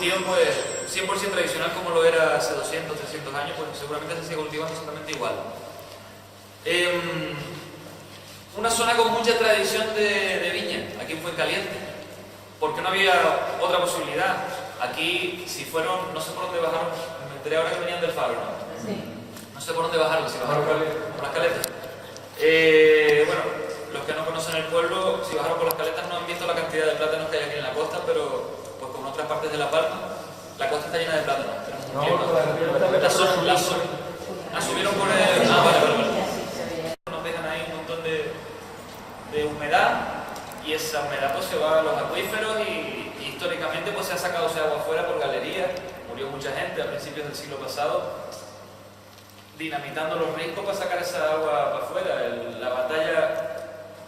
cultivan pues 100% tradicional como lo era hace 200, 300 años, pues seguramente se sigue cultivando exactamente igual. Una zona con mucha tradición de viña, aquí en Fuencaliente, porque no había otra posibilidad. Aquí, si fueron, no sé por dónde bajaron, me enteré ahora que venían del Faro, ¿no? Sí. No sé por dónde bajaron, si bajaron por las caletas. Bueno, los que no conocen el pueblo, si bajaron por las caletas no han visto la cantidad de plátanos que hay aquí en la costa, pero pues como en otras partes de La Palma, la costa está llena de plátanos. La subieron por el... vale. Nos dejan ahí un montón de humedad y esa humedad pues se va a los acuíferos y históricamente pues se ha sacado ese agua afuera por galerías. Murió mucha gente a principios del siglo pasado dinamitando los riscos para sacar esa agua para afuera. La batalla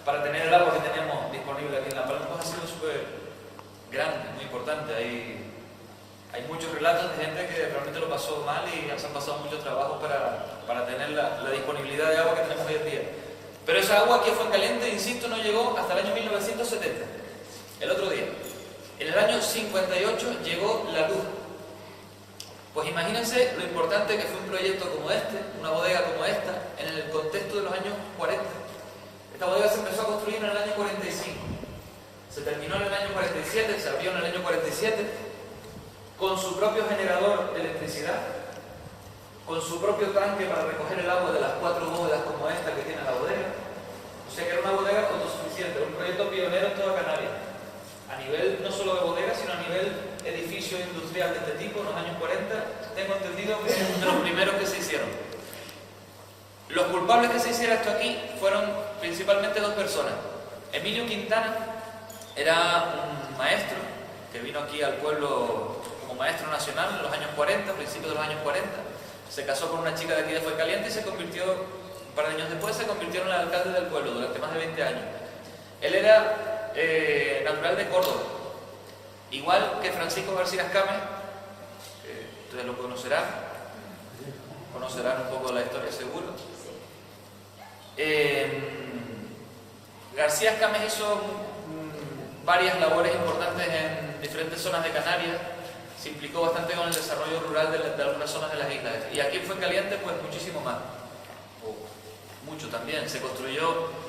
para tener el agua que tenemos disponible aquí en La Palma pues ha sido súper grande, muy importante. Hay muchos relatos de gente que realmente lo pasó mal y se han pasado mucho trabajo para tener la disponibilidad de agua que tenemos hoy en día. Pero esa agua aquí en Fuencaliente, insisto, no llegó hasta el año 1970, el otro día. En el año 58 llegó la luz. Pues imagínense lo importante que fue un proyecto como este, una bodega como esta, en el contexto de los años 40. Esta bodega se empezó a construir en el año 45. Se terminó en el año 47, se abrió en el año 47, con su propio generador de electricidad, con su propio tanque para recoger el agua de las 4 bóvedas como esta que tiene la bodega. O sea que era una bodega autosuficiente, un proyecto pionero en toda Canarias. A nivel no solo de bodega, sino a nivel edificio industrial de este tipo, en los años 40, tengo entendido que es de los primeros que se hicieron. Los culpables que se hiciera esto aquí fueron principalmente 2 personas. Emilio Quintana era un maestro que vino aquí al pueblo como maestro nacional en los años 40, principios de los años 40. Se casó con una chica de aquí de Fuencaliente y se convirtió, un par de años después, se convirtió en el alcalde del pueblo durante más de 20 años. Él era natural de Córdoba, igual que Francisco García Escames, ustedes lo conocerán un poco de la historia seguro. García Escames hizo varias labores importantes en diferentes zonas de Canarias, se implicó bastante con el desarrollo rural de algunas zonas de las islas, y aquí en Fuencaliente pues muchísimo más, mucho también. Se construyeron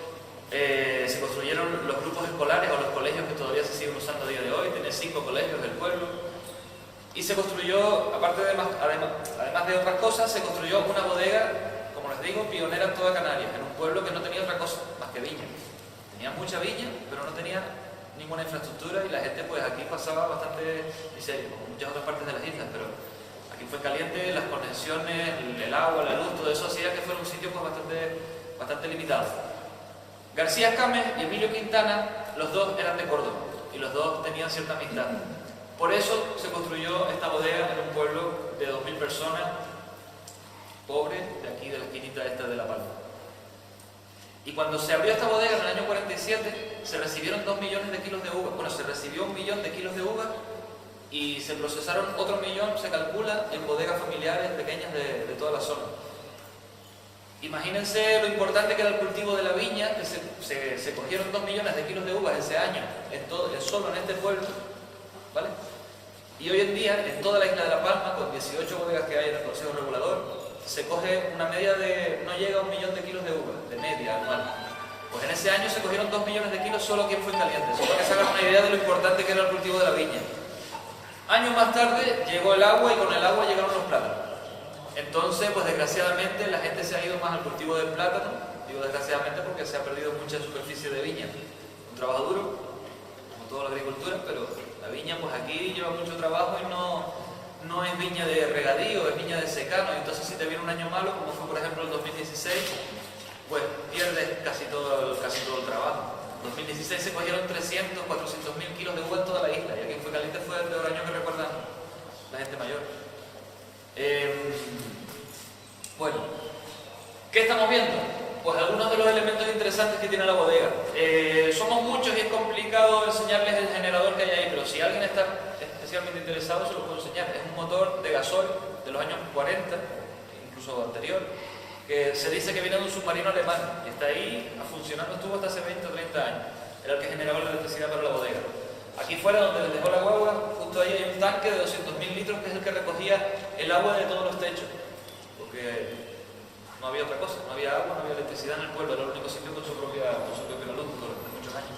los grupos escolares o los colegios que todavía se siguen usando a día de hoy. Tiene 5 colegios del pueblo. Y se construyó, además de otras cosas, se construyó una bodega, como les digo, pionera en toda Canarias, en un pueblo que no tenía otra cosa más que viña. Tenía mucha viña, pero no tenía ninguna infraestructura y la gente pues aquí pasaba bastante miseria, como en muchas otras partes de las islas, pero aquí fue caliente, las conexiones, el agua, la luz, todo eso hacía que fuera un sitio pues bastante limitado. García Escames y Emilio Quintana, los dos eran de Córdoba y los dos tenían cierta amistad. Por eso se construyó esta bodega en un pueblo de 2.000 personas, pobre, de aquí de la esquinita esta de La Palma. Y cuando se abrió esta bodega en el año 47, se recibieron 2 millones de kilos de uva. Bueno, se recibió 1 millón de kilos de uva y se procesaron otro 1 millón, se calcula, en bodegas familiares pequeñas de toda la zona. Imagínense lo importante que era el cultivo de la viña, que se cogieron 2 millones de kilos de uvas ese año, solo en este pueblo, ¿vale? Y hoy en día, en toda la isla de La Palma, con 18 bodegas que hay en el Consejo Regulador, se coge una media de, no llega a 1 millón de kilos de uva, de media anual. Pues en ese año se cogieron 2 millones de kilos solo aquí en Fuencaliente, solo para que se hagan una idea de lo importante que era el cultivo de la viña. Años más tarde llegó el agua y con el agua llegaron los plátanos. Entonces, pues desgraciadamente la gente se ha ido más al cultivo del plátano, digo desgraciadamente porque se ha perdido mucha superficie de viña. Un trabajo duro, como toda la agricultura, pero la viña pues aquí lleva mucho trabajo y no es viña de regadío, es viña de secano, y entonces si te viene un año malo, como fue por ejemplo el 2016, pues pierdes casi todo el trabajo. En 2016 se cogieron 300, 400.000 kilos de uva en toda la isla, y aquí en Fuencaliente fue el peor año que recuerdan la gente mayor. Bueno, ¿qué estamos viendo? Pues algunos de los elementos interesantes que tiene la bodega. Somos muchos y es complicado enseñarles el generador que hay ahí, pero si alguien está especialmente interesado se lo puedo enseñar. Es un motor de gasoil de los años 40, incluso anterior, que se dice que viene de un submarino alemán y está ahí funcionando, estuvo hasta hace 20 o 30 años. Era el que generaba la electricidad para la bodega. Aquí fuera, donde les dejó la guagua, justo ahí hay un tanque de 200.000 litros que es el que recogía el agua de todos los techos, porque no había otra cosa, no había agua, no había electricidad en el pueblo, era el único sitio con su propia luz durante muchos años.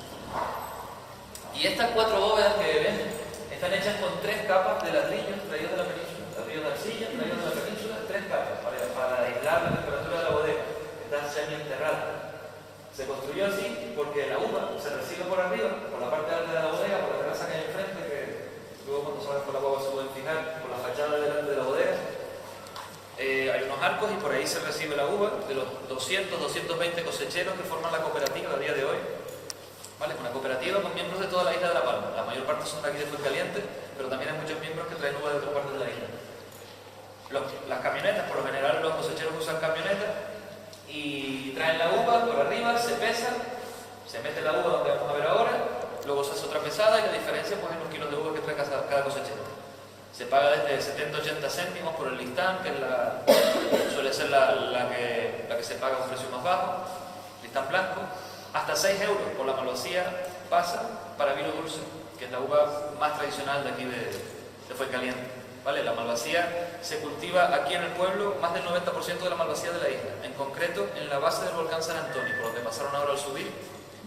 Y estas 4 bóvedas que ven están hechas con 3 capas de ladrillos traídos de la península, ladrillos de arcilla traídos de la península, 3 capas para aislar la temperatura de la bodega, está semi-enterrada. Se construyó así porque la uva se recibe por arriba, por la parte alta de la bodega, por la terraza que hay enfrente, que luego cuando salgan por la guagua se pueden fijar, por la fachada delante de la bodega. Hay unos arcos y por ahí se recibe la uva de los 200, 220 cosecheros que forman la cooperativa a día de hoy. ¿Vale? Una cooperativa con miembros de toda la isla de La Palma. La mayor parte son de aquí de Fuencaliente, pero también hay muchos miembros que traen uva de otras partes de la isla. Las camionetas, por lo general los cosecheros usan camionetas y traen la uva por arriba, se pesa, se mete la uva donde vamos a ver ahora, luego se hace otra pesada y la diferencia pues en los kilos de uva que trae cada cosechero. Se paga desde 70-80 céntimos por el listán, que es suele ser la que se paga a un precio más bajo, listán blanco, hasta 6 euros por la malvasía pasa para vino dulce, que es la uva más tradicional de aquí de Fuencaliente. ¿Vale? La malvasía se cultiva aquí en el pueblo, más del 90% de la malvasía de la isla, en concreto en la base del volcán San Antonio, por donde pasaron ahora al subir.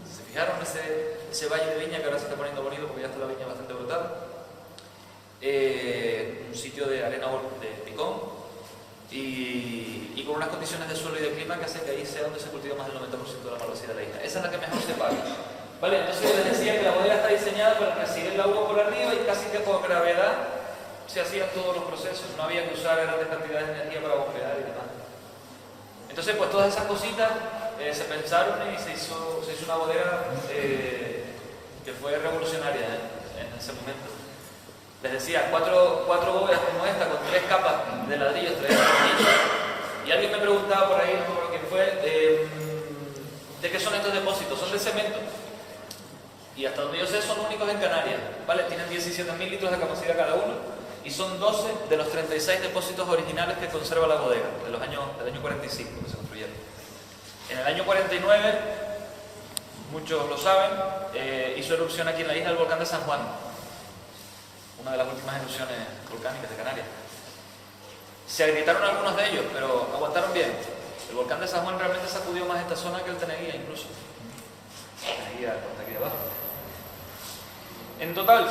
¿Se fijaron ese valle de viña que ahora se está poniendo bonito porque ya está la viña bastante brotada? Un sitio de arena de picón y con unas condiciones de suelo y de clima que hacen que ahí sea donde se cultiva más del 90% de la malvasía de la isla. Esa es la que mejor se paga. ¿Vale? Entonces yo les decía que la bodega está diseñada para recibir la uva por arriba y casi que por gravedad se hacían todos los procesos, no había que usar grandes cantidades de energía para bombear y demás. Entonces pues todas esas cositas se pensaron y se hizo una bodega que fue revolucionaria en ese momento. Les decía, cuatro bóvedas como esta, con 3 capas de ladrillos traídos de la península. Y alguien me preguntaba por ahí, no recuerdo quién fue, ¿de qué son estos depósitos? Son de cemento. Y hasta donde yo sé son únicos en Canarias, ¿vale? Tienen 17.000 litros de capacidad cada uno y son 12 de los 36 depósitos originales que conserva la bodega, del año 45 que se construyeron. En el año 49, muchos lo saben, hizo erupción aquí en la isla el volcán de San Juan, una de las últimas erupciones volcánicas de Canarias. Se agrietaron algunos de ellos, pero aguantaron bien. El volcán de San Juan realmente sacudió más esta zona que el Teneguía incluso. Teneguía, aquí abajo. En total,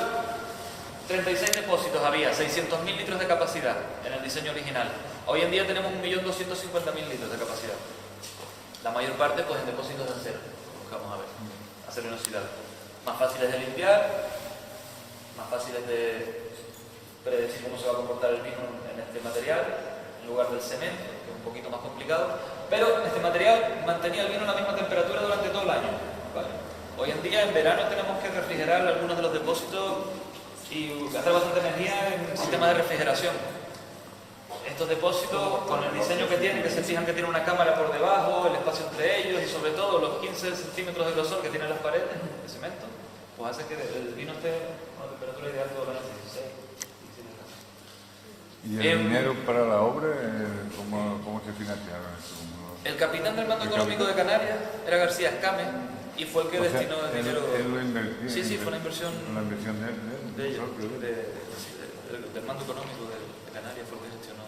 36 depósitos había, 600.000 litros de capacidad en el diseño original. Hoy en día tenemos 1.250.000 litros de capacidad. La mayor parte pues en depósitos de acero, vamos a ver, acero inoxidable. Más fáciles de limpiar, más fáciles de predecir cómo se va a comportar el vino en este material, en lugar del cemento, que es un poquito más complicado. Pero este material mantenía el vino a la misma temperatura durante todo el año. ¿Vale? Hoy en día, en verano, tenemos que refrigerar algunos de los depósitos y gastar bastante energía en sistemas de refrigeración. Estos depósitos, con el diseño que tienen, que se fijan que tiene una cámara por debajo, el espacio entre ellos y sobre todo los 15 centímetros de grosor que tienen las paredes de cemento, pues hace que el vino esté a una temperatura ideal todo el año, 16, 17 grados. ¿Y el dinero para la obra, cómo se financiaron? El capitán del mando económico de Canarias era García Escame y fue el que destinó el dinero. Él lo invirtió. Sí, fue una inversión de ellos, del mando económico de Canarias, fue el que gestionó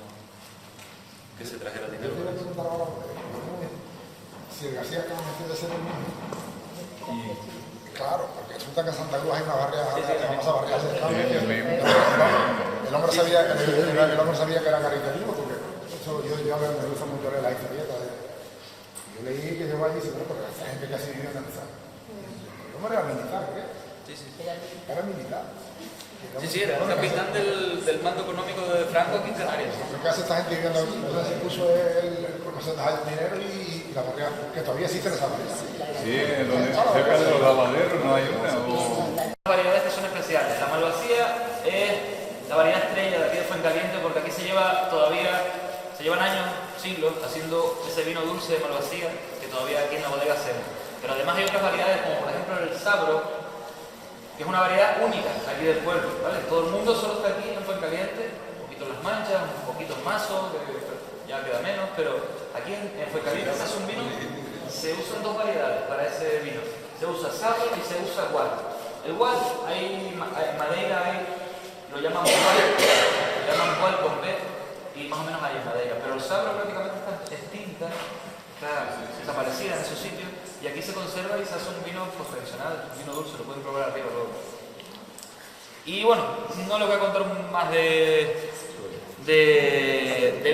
que se trajera el dinero. Yo quería preguntar ahora, si el García Escame quiere ser el mismo. Claro, porque resulta que en Santa Cruz hay una barriada, famosa barriada de Escame. El hombre sabía que era caritativo, porque eso yo me gusta mucho leer la historieta. Yo leí que llegó allí y dice, bueno, porque esta gente que así vivió en Anzá. El hombre era militar, ¿qué? Sí. Era militar. Sí, era un capitán del mando económico de Franco aquí en Canarias. Lo que hace esta gente viviendo aquí, entonces se puso el porcentaje del dinero y la barriada, que todavía existen esas barriadas. Sí, cerca de los lavaderos no hay una. Las variedades que son especiales. La malvasía es la variedad estrella de aquí de Fuencaliente porque aquí se llevan años, siglos, haciendo ese vino dulce de malvasía que todavía aquí en la bodega hacemos. Pero además hay otras variedades como por ejemplo el sabro, que es una variedad única aquí del pueblo, ¿vale? Todo el mundo solo está aquí en Fuencaliente, un poquito Las Manchas, un poquito en Mazo, que ya queda menos, pero aquí en Fuencaliente se hace un vino, se usan 2 variedades para ese vino. Se usa sabro y se usa gual. El gual, hay en Madeira hay lo llaman cual con B y más o menos hay una de ellas. Pero el Sabro prácticamente está extinta, está desaparecida en esos sitios y aquí se conserva y se hace un vino pues, tradicional, un vino dulce, lo pueden probar arriba luego. Y bueno, no les voy a contar más de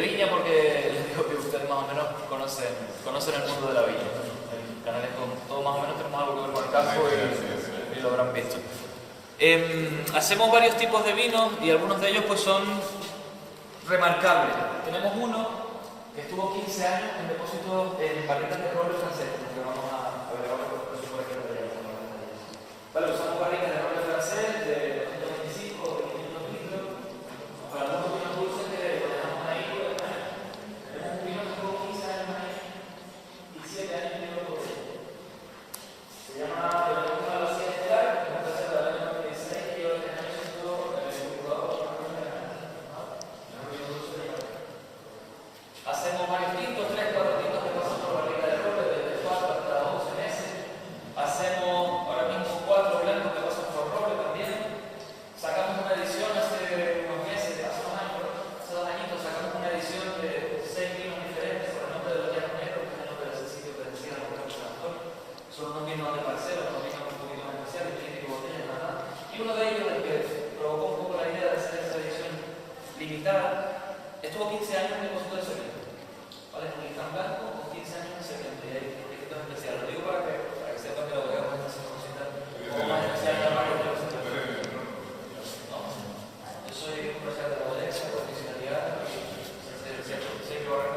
viña porque les digo que ustedes más o menos conocen el mundo de la viña. El canal es todo más o menos tenemos algo que ver con el campo y lo habrán visto. Hacemos varios tipos de vinos y algunos de ellos pues son remarcables. Tenemos uno que estuvo 15 años en depósito en barricas de roble francés, que vamos a ver ahora por aquí. Vale, usamos barricas de roble francés de 225 o 500 litros para algunos vinos dulces que lo dejamos ahí. Tenemos un vino que estuvo 15 años ahí y 7 años y medio por ello. Se llama hacemos varios tintos, 3, 4 tintos que pasan por barrica de roble desde 4 hasta 11 meses. Hacemos ahora mismo 4 blancos que pasan por roble también. Sacamos una edición hace unos meses, hace 2 años, hace 2 añitos sacamos una edición de 6 vinos diferentes por el nombre de los llanos negros, que es el nombre de ese sitio que decía la mujer San Antonio. Son unos vinos de parcela, unos vinos un poquito más especiales, típicos botellas, nada. Y uno de ellos, el que provocó un poco la idea de hacer esa edición limitada, estuvo 15 años en el costo de ese vino. ¿Vale? Un listán blanco con 15 años en secreto y hay etiquetas especiales. Lo digo para que sepan que la bodega es una cosita como más especial de la marca de los secretos. No, yo soy un comercial de la bodega, por oficialidad y sé que va a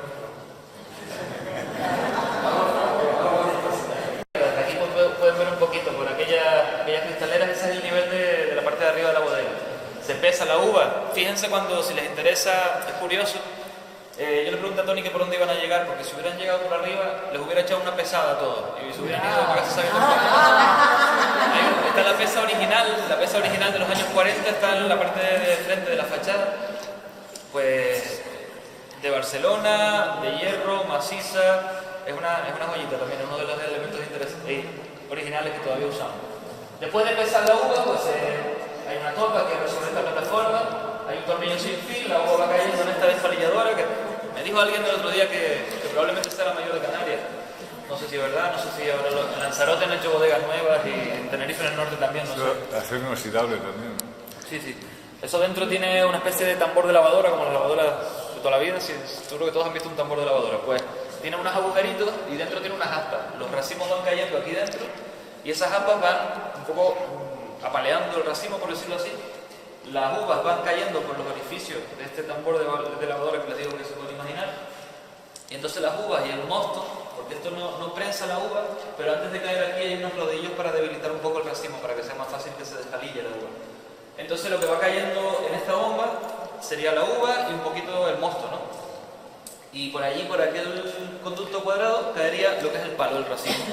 desde aquí pueden ver un poquito por aquellas cristaleras, ese es el nivel de la parte de arriba de la bodega. Se pesa la uva. Fíjense cuando, si les interesa, es curioso. Yo le pregunté a Tony que por dónde iban a llegar, porque si hubieran llegado por arriba, les hubiera echado una pesada a todos. Y se hubieran ido para casa sabiendo que está la pesa original de los años 40, está en la parte de frente de la fachada. Pues de Barcelona, de hierro, maciza, es una joyita también, es uno de los elementos originales que todavía usamos. Después de pesar la uva, pues hay una topa que resuelve esta plataforma, hay un tornillo sin fin, la uva va cayendo en esta desfalilladora que me dijo alguien el otro día que probablemente sea la mayor de Canarias. No sé si es verdad, no sé si ahora en Lanzarote han hecho bodegas nuevas y en Tenerife en el norte también, no sé. Acero inoxidable también, ¿no? Sí. Eso dentro tiene una especie de tambor de lavadora, como las lavadoras de toda la vida, seguro que todos han visto un tambor de lavadora. Pues tiene unos agujeritos y dentro tiene unas aspas. Los racimos van cayendo aquí dentro y esas aspas van un poco apaleando el racimo, por decirlo así. Las uvas van cayendo por los orificios de este tambor de lavadora que les digo que se pueden imaginar. Y entonces las uvas y el mosto, porque esto no prensa la uva, pero antes de caer aquí hay unos rodillos para debilitar un poco el racimo, para que sea más fácil que se descalille la uva. Entonces lo que va cayendo en esta bomba sería la uva y un poquito el mosto, ¿no? Y por allí, por aquel conducto cuadrado, caería lo que es el palo, el racimo.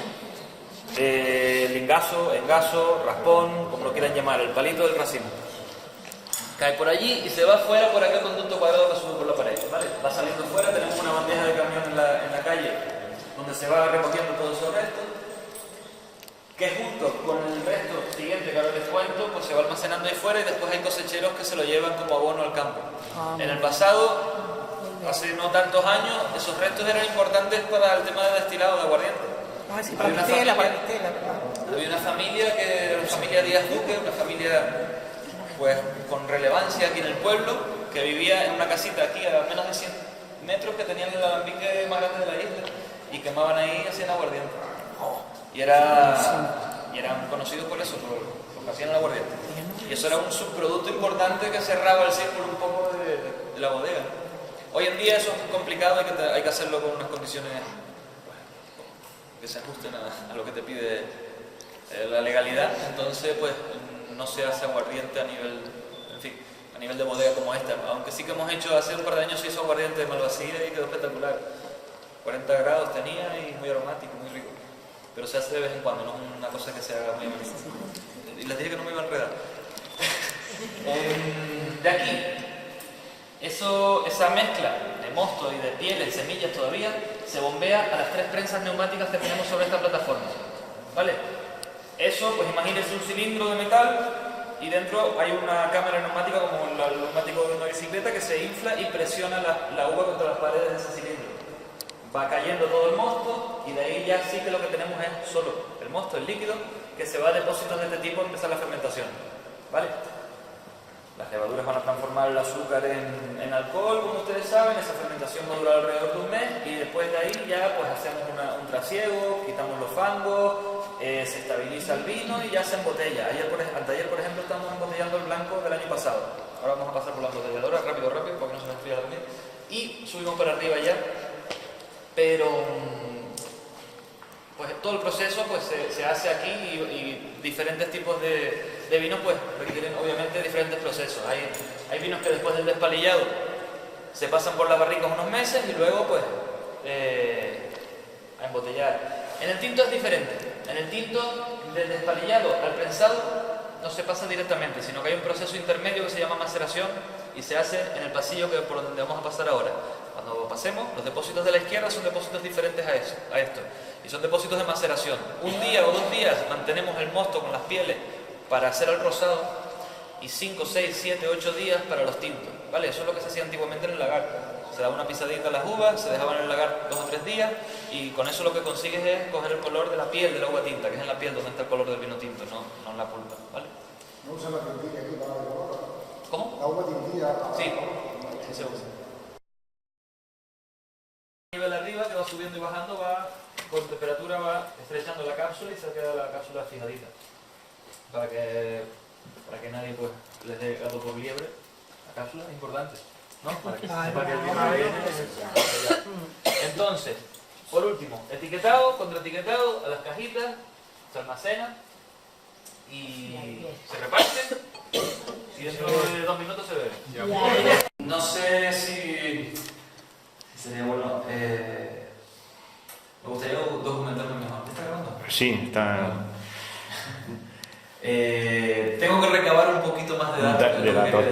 Lingazo, engaso, raspón, como lo quieran llamar, el palito del racimo. Cae por allí y se va fuera por aquel conducto cuadrado que sube por la pared, ¿vale? Va saliendo fuera, tenemos una bandeja de camión en la calle donde se va recogiendo todos esos restos, que junto con el resto siguiente que ahora les cuento, pues se va almacenando ahí fuera y después hay cosecheros que se lo llevan como abono al campo. En el pasado, hace no tantos años, esos restos eran importantes para el tema de destilado de aguardiente. Sí, para la tela, había una familia que era la familia Díaz Duque, una familia pues con relevancia aquí en el pueblo, que vivía en una casita aquí a menos de 100 metros, que tenían el alambique más grande de la isla y quemaban ahí, hacían aguardiente. Y eran conocidos por eso, porque hacían el aguardiente. Y eso era un subproducto importante que cerraba el círculo un poco de la bodega. Hoy en día eso es complicado, hay que hacerlo con unas condiciones que se ajusten a lo que te pide la legalidad. Entonces, pues no se hace aguardiente a nivel de bodega como esta, aunque sí que hemos hecho, hace un par de años se hizo aguardiente de Malvasía y quedó espectacular. 40 grados tenía y muy aromático, muy rico. Pero se hace de vez en cuando, no es una cosa que se haga muy a menudo. Y les dije que no me iba a enredar. De aquí, esa mezcla de mosto y de pieles, semillas todavía, se bombea a las 3 prensas neumáticas que tenemos sobre esta plataforma. ¿Vale? Eso, pues imagínense un cilindro de metal y dentro hay una cámara neumática como el neumático de una bicicleta que se infla y presiona la uva contra las paredes de ese cilindro. Va cayendo todo el mosto y de ahí ya sí que lo que tenemos es solo el mosto, el líquido, que se va a depósitos de este tipo a empezar la fermentación. ¿Vale? Las levaduras van a transformar el azúcar en alcohol, como ustedes saben. Esa fermentación va a durar alrededor de un mes y después de ahí ya pues hacemos un trasiego, quitamos los fangos, se estabiliza el vino y ya se embotella. Anteayer, por ejemplo, estamos embotellando el blanco del año pasado. Ahora vamos a pasar por la embotelladora, rápido, para que no se me enfríe la comida. Y subimos para arriba ya, pero pues todo el proceso pues se hace aquí y diferentes tipos de vinos pues requieren obviamente diferentes procesos. Hay vinos que después del despalillado se pasan por las barricas unos meses y luego pues a embotellar. En el tinto es diferente. En el tinto del despalillado al prensado no se pasa directamente, sino que hay un proceso intermedio que se llama maceración y se hace en el pasillo que por donde vamos a pasar ahora. Cuando pasemos, los depósitos de la izquierda son depósitos diferentes a esto y son depósitos de maceración. Un día o 2 días mantenemos el mosto con las pieles para hacer el rosado y 5, 6, 7, 8 días para los tintos, ¿vale? Eso es lo que se hacía antiguamente en el lagar. Se daba una pisadita a las uvas, se dejaban en el lagar 2 o 3 días y con eso lo que consigues es coger el color de la piel de la uva tinta, que es en la piel donde está el color del vino tinto, no en la pulpa, ¿vale? ¿No usan la tintilla aquí para la uva? ¿Cómo? La uva tintilla. Sí, sí se usa. El nivel arriba que va subiendo y bajando, va con temperatura, va estrechando la cápsula y se queda la cápsula fijadita. Para que nadie pues les dé gato por liebre. La cápsula es importante, ¿no? Para que sepa que el vino viene. Entonces, por último, etiquetado, contraetiquetado, a las cajitas, se almacena y se reparte y dentro de 2 minutos se bebe. No sé si sería bueno. Me gustaría documentarme mejor. ¿Está grabando? Sí, está. Tengo que recabar un poquito más de datos. De datos a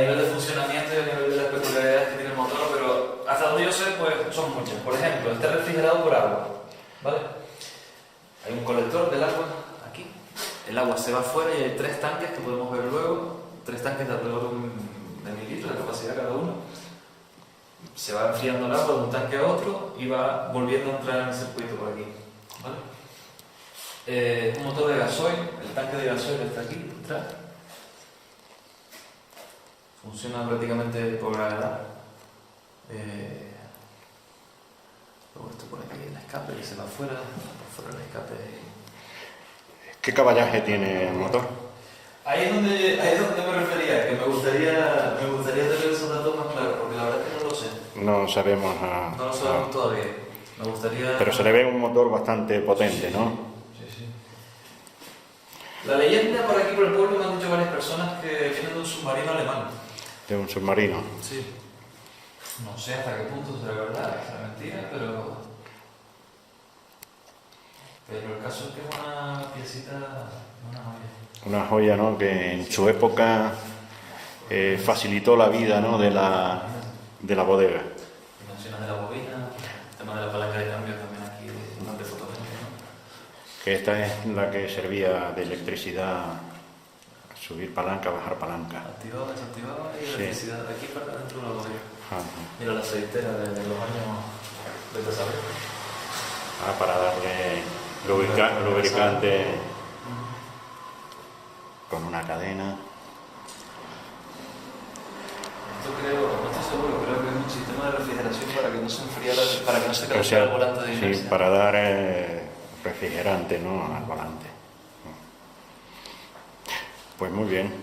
nivel de funcionamiento y a nivel de las peculiaridades que tiene el motor, pero hasta donde yo sé, pues son muchas. Por ejemplo, está refrigerado por agua, ¿vale? Hay un colector del agua aquí. El agua se va afuera y hay 3 tanques que podemos ver luego. 3 tanques de alrededor de 1000 litros de capacidad cada uno. Se va enfriando el agua de un tanque a otro y va volviendo a entrar en el circuito por aquí, ¿vale? Un motor de gasoil, el tanque de gasoil está aquí detrás. Funciona prácticamente por gravedad. Luego esto por aquí, el escape que se va afuera, por fuera el escape. ¿Qué caballaje tiene el motor? Ahí es donde me refería, que me gustaría tener esos datos más claros, porque la verdad es que no lo sé. No sabemos. No lo sabemos todavía. Me gustaría. Pero se le ve un motor bastante potente, sí, ¿no? Sí. La leyenda por aquí por el pueblo me han dicho varias personas que viene de un submarino alemán. De un submarino. Sí. No sé hasta qué punto será verdad, será mentira, pero el caso es que es una piecita, una joya. Una joya, ¿no? Que en su época facilitó la vida, ¿no? de la bodega. Dimensiones de la bobina, el tema de la palanca de cambio también aquí, bastante fotogénico, ¿no? Que esta es la que servía de electricidad, subir palanca, bajar palanca. Activado, desactivado y Sí. electricidad de aquí para dentro de la bodega. Ajá. Mira la aceitera de los años de desarrollo. Para darle lubricante con una cadena. Esto creo, no estoy seguro, creo que es un sistema de refrigeración para que no se enfriara, para que no se O causara sea, el volante de inercia. sí, para dar refrigerante, ¿no? al volante. Pues muy bien.